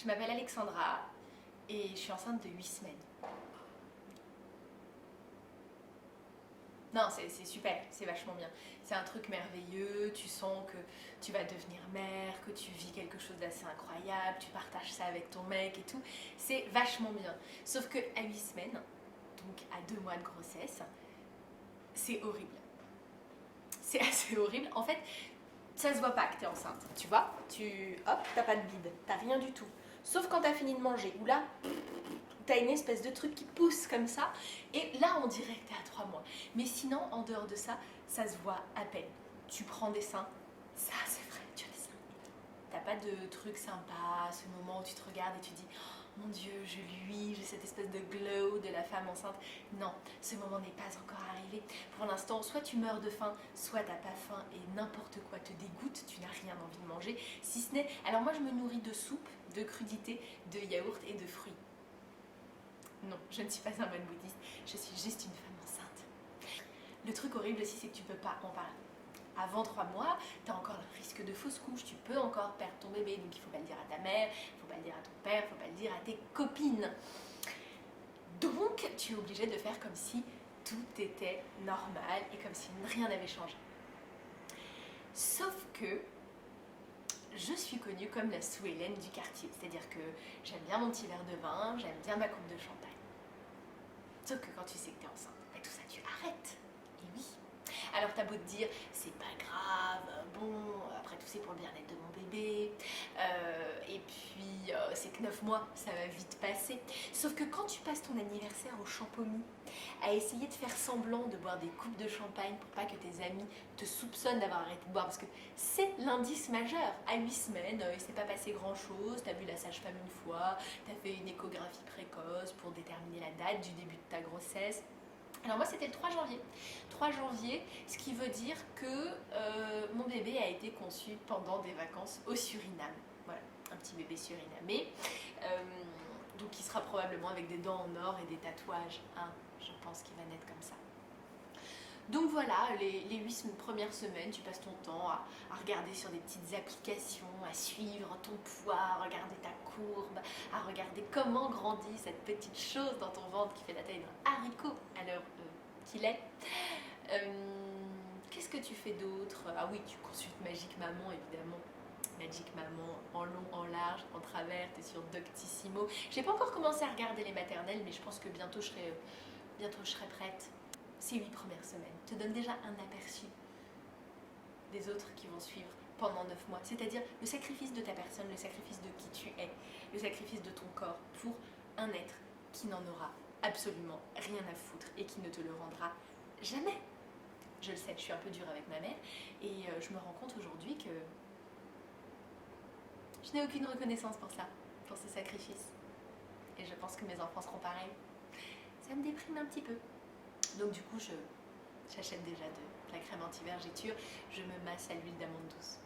Je m'appelle Alexandra et je suis enceinte de 8 semaines. Non, c'est super, c'est vachement bien. C'est un truc merveilleux, tu sens que tu vas devenir mère, que tu vis quelque chose d'assez incroyable, tu partages ça avec ton mec et tout. C'est vachement bien. Sauf que à 8 semaines, donc à 2 mois de grossesse, c'est horrible. C'est assez horrible. En fait, ça se voit pas que t'es enceinte, tu vois. Hop, t'as pas de bide, t'as rien du tout. Sauf quand t'as fini de manger, où là, t'as une espèce de truc qui pousse comme ça, et là on dirait que t'es à 3 mois. Mais sinon, en dehors de ça, ça se voit à peine. Tu prends des seins, ça c'est vrai, tu as des seins. T'as pas de truc sympa, ce moment où tu te regardes et tu dis oh mon Dieu, je luis, j'ai cette espèce de glow de la femme enceinte. Non, ce moment n'est pas encore arrivé. Pour l'instant, soit tu meurs de faim, soit t'as pas faim et n'importe quoi te dégoûte, tu n'as rien envie de manger, si ce n'est... Alors moi je me nourris de soupe, de crudités, de yaourt et de fruits. Non, je ne suis pas un moine bouddhiste, je suis juste une femme enceinte. Le truc horrible aussi, c'est que tu peux pas en parler. Avant 3 mois, tu as encore le risque de fausse couche, tu peux encore perdre ton bébé, donc il ne faut pas le dire à ta mère, il ne faut pas le dire à ton père, il ne faut pas le dire à tes copines. Donc, tu es obligé de faire comme si tout était normal et comme si rien n'avait changé. Sauf que je suis connue comme la Sue-Hélène du quartier, c'est-à-dire que j'aime bien mon petit verre de vin, j'aime bien ma coupe de champagne. Sauf que quand tu sais que tu es enceinte, tout ça tu arrêtes. Et oui. Alors t'as beau te dire, c'est pas grave, bon, après tout c'est pour le bien-être de mon bébé, et puis c'est que 9 mois, ça va vite passer. Sauf que quand tu passes ton anniversaire au Champomy, à essayer de faire semblant de boire des coupes de champagne pour pas que tes amis te soupçonnent d'avoir arrêté de boire, parce que c'est l'indice majeur. À 8 semaines, il s'est pas passé grand chose, t'as vu la sage-femme une fois, t'as fait une échographie précoce pour déterminer la date du début de ta grossesse. Alors moi c'était le 3 janvier. 3 janvier, ce qui veut dire que mon bébé a été conçu pendant des vacances au Suriname. Voilà, un petit bébé surinamé. Donc il sera probablement avec des dents en or et des tatouages. Hein, je pense qu'il va naître comme ça. Donc voilà, les 8 premières semaines, tu passes ton temps à regarder sur des petites applications, à suivre ton poids, à regarder ta courbe, à regarder comment grandit cette petite chose dans ton ventre qui fait la taille d'un haricot à l'heure qu'il est. Qu'est-ce que tu fais d'autre? Ah oui, tu consultes Magique Maman évidemment. Magique Maman, en long, en large, en travers, t'es sur Doctissimo. J'ai pas encore commencé à regarder les maternelles, mais je pense que bientôt je serai prête. Ces 8 premières semaines te donnent déjà un aperçu des autres qui vont suivre pendant 9 mois. C'est-à-dire le sacrifice de ta personne, le sacrifice de qui tu es, le sacrifice de ton corps pour un être qui n'en aura absolument rien à foutre et qui ne te le rendra jamais. Je le sais, je suis un peu dure avec ma mère et je me rends compte aujourd'hui que je n'ai aucune reconnaissance pour ça, pour ce sacrifice. Et je pense que mes enfants seront pareils. Ça me déprime un petit peu. Donc du coup, j'achète déjà de la crème anti-vergéture, je me masse à l'huile d'amande douce.